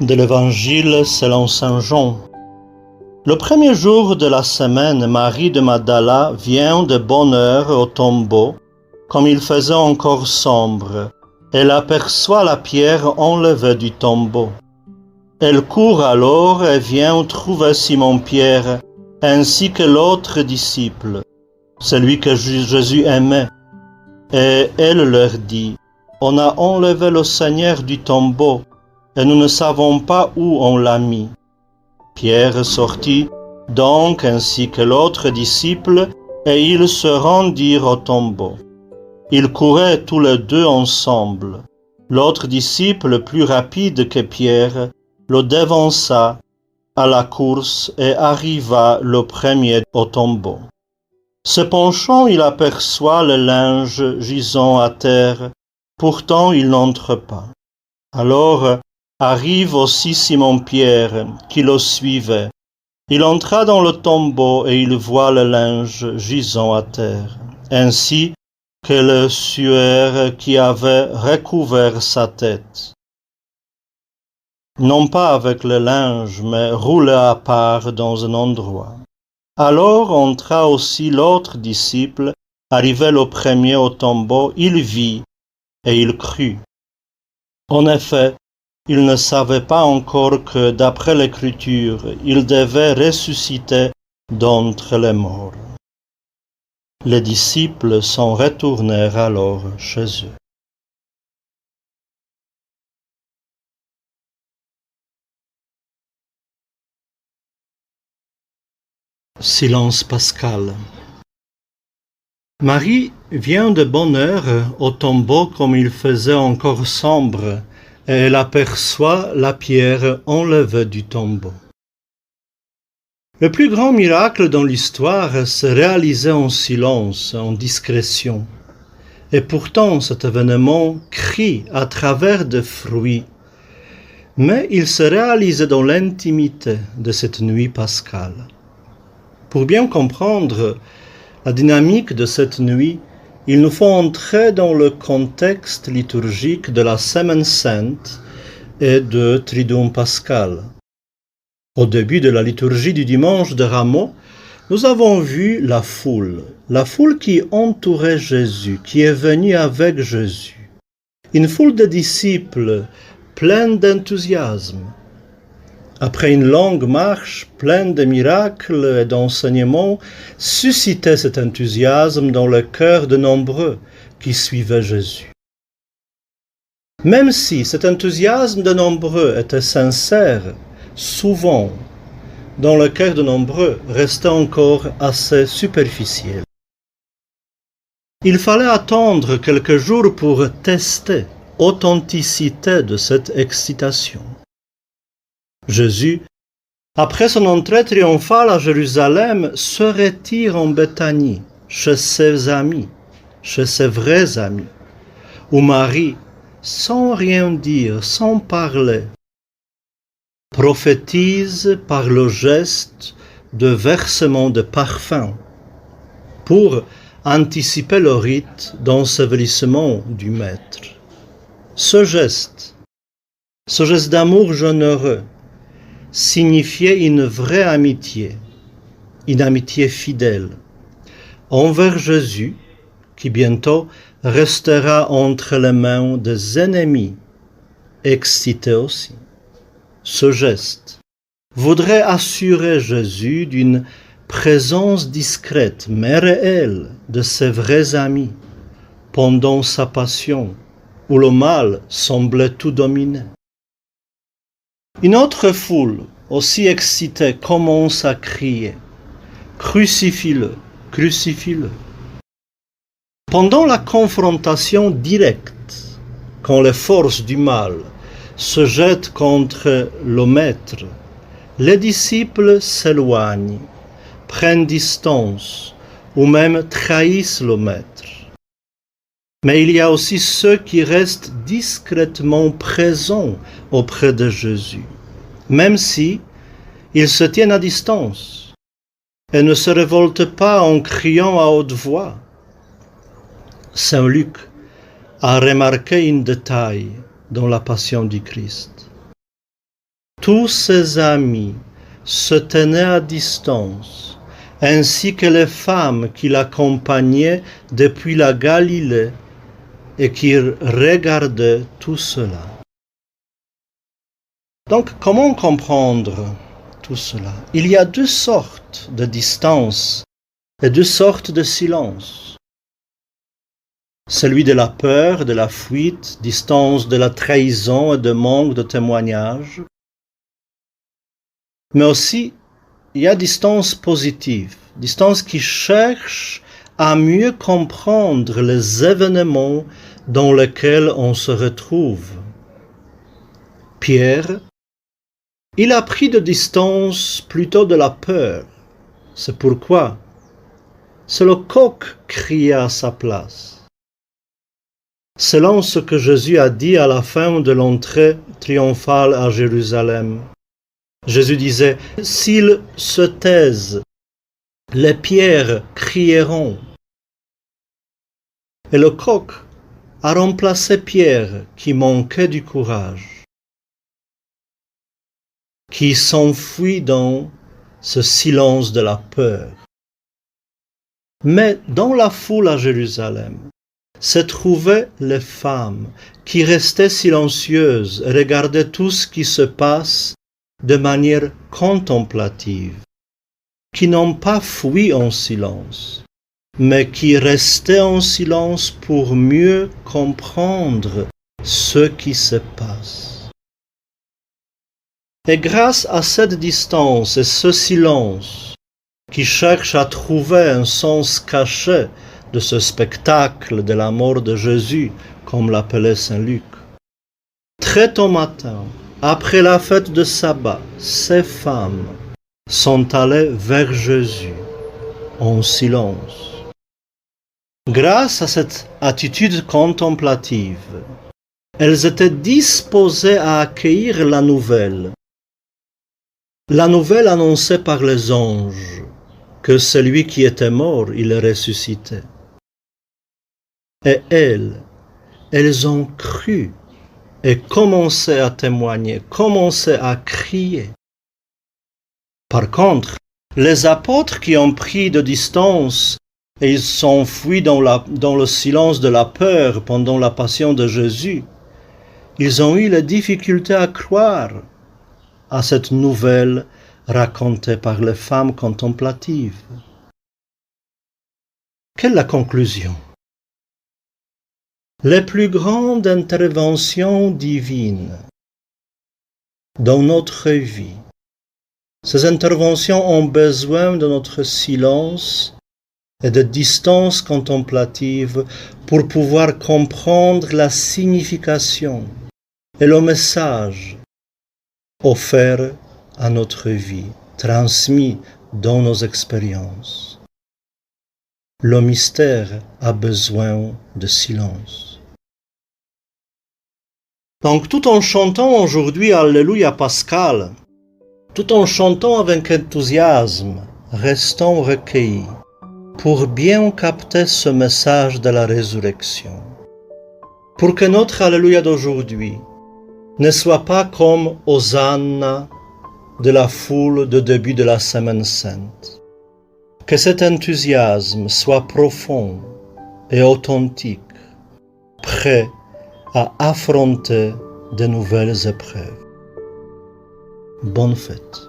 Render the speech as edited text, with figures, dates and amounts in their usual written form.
De l'Évangile selon Saint Jean. Le premier jour de la semaine, Marie de Magdala vient de bonne heure au tombeau, comme il faisait encore sombre. Elle aperçoit la pierre enlevée du tombeau. Elle court alors et vient trouver Simon-Pierre, ainsi que l'autre disciple, celui que Jésus aimait. Et elle leur dit, « On a enlevé le Seigneur du tombeau, et nous ne savons pas où on l'a mis. » Pierre sortit donc ainsi que l'autre disciple, et ils se rendirent au tombeau. Ils couraient tous les deux ensemble. L'autre disciple, plus rapide que Pierre, le devança à la course et arriva le premier au tombeau. Se penchant, il aperçoit le linge gisant à terre, pourtant il n'entre pas. Alors arrive aussi Simon-Pierre, qui le suivait. Il entra dans le tombeau et il voit le linge gisant à terre, ainsi que le suaire qui avait recouvert sa tête. Non pas avec le linge, mais roulé à part dans un endroit. Alors entra aussi l'autre disciple, arrivé le premier au tombeau, il vit et il crut. En effet, il ne savait pas encore que, d'après l'Écriture, il devait ressusciter d'entre les morts. Les disciples s'en retournèrent alors chez eux. Silence pascal. Marie vient de bonne heure au tombeau comme il faisait encore sombre, et elle aperçoit la pierre enlevée du tombeau. Le plus grand miracle dans l'histoire se réalisait en silence, en discrétion. Et pourtant cet événement crie à travers des fruits, mais il se réalisait dans l'intimité de cette nuit pascale. Pour bien comprendre la dynamique de cette nuit, il nous faut entrer dans le contexte liturgique de la Semaine Sainte et de Triduum Pascal. Au début de la liturgie du dimanche de Rameaux, nous avons vu la foule qui entourait Jésus, qui est venue avec Jésus. Une foule de disciples pleine d'enthousiasme. Après une longue marche pleine de miracles et d'enseignements, suscitait cet enthousiasme dans le cœur de nombreux qui suivaient Jésus. Même si cet enthousiasme de nombreux était sincère, souvent, dans le cœur de nombreux, restait encore assez superficiel. Il fallait attendre quelques jours pour tester l'authenticité de cette excitation. Jésus, après son entrée triomphale à Jérusalem, se retire en Béthanie, chez ses amis, chez ses vrais amis, où Marie, sans rien dire, sans parler, prophétise par le geste de versement de parfum pour anticiper le rite d'ensevelissement du Maître. Ce geste d'amour généreux, signifiait une vraie amitié, une amitié fidèle, envers Jésus, qui bientôt restera entre les mains des ennemis, excités aussi. Ce geste voudrait assurer Jésus d'une présence discrète mais réelle de ses vrais amis pendant sa passion, où le mal semblait tout dominer. Une autre foule, aussi excitée, commence à crier « Crucifie-le, crucifie-le » Pendant la confrontation directe, quand les forces du mal se jettent contre le Maître, les disciples s'éloignent, prennent distance ou même trahissent le Maître. Mais il y a aussi ceux qui restent discrètement présents auprès de Jésus, même si ils se tiennent à distance et ne se révoltent pas en criant à haute voix. Saint Luc a remarqué un détail dans la passion du Christ. tous ses amis se tenaient à distance, ainsi que les femmes qui l'accompagnaient depuis la Galilée et qui regardaient tout cela. Donc, comment comprendre tout cela? Il y a deux sortes de distance et deux sortes de silence. Celui de la peur, de la fuite, distance de la trahison et de manque de témoignage. Mais aussi, il y a distance positive, distance qui cherche à mieux comprendre les événements dans lesquels on se retrouve. Pierre, il a pris de distance plutôt de la peur. C'est pourquoi c'est le coq criait à sa place. Selon ce que Jésus a dit à la fin de l'entrée triomphale à Jérusalem, Jésus disait, « S'ils se taisent, les pierres crieront. » Et le coq a remplacé Pierre qui manquait du courage, qui s'enfuit dans ce silence de la peur. Mais dans la foule à Jérusalem se trouvaient les femmes qui restaient silencieuses et regardaient tout ce qui se passe de manière contemplative, qui n'ont pas fui en silence, mais qui restaient en silence pour mieux comprendre ce qui se passe. Et grâce à cette distance et ce silence, qui cherche à trouver un sens caché de ce spectacle de la mort de Jésus, comme l'appelait Saint Luc, très tôt matin, après la fête de sabbat, ces femmes sont allées vers Jésus en silence. Grâce à cette attitude contemplative, elles étaient disposées à accueillir la nouvelle annoncée par les anges, que celui qui était mort, il ressuscitait. Et elles ont cru et commencé à témoigner, commencé à crier. Par contre, les apôtres qui ont pris de distance et ils s'enfuient dans le silence de la peur pendant la passion de Jésus, ils ont eu la difficulté à croire à cette nouvelle racontée par les femmes contemplatives. Quelle est la conclusion? Les plus grandes interventions divines dans notre vie, ces interventions ont besoin de notre silence et de distance contemplative pour pouvoir comprendre la signification et le message offert à notre vie, transmis dans nos expériences. Le mystère a besoin de silence. Donc tout en chantant aujourd'hui Alléluia Pascal, tout en chantant avec enthousiasme, restons recueillis pour bien capter ce message de la résurrection. Pour que notre Alléluia d'aujourd'hui ne soit pas comme Hosanna de la foule de début de la Semaine Sainte. Que cet enthousiasme soit profond et authentique, prêt à affronter de nouvelles épreuves. Bonne fête.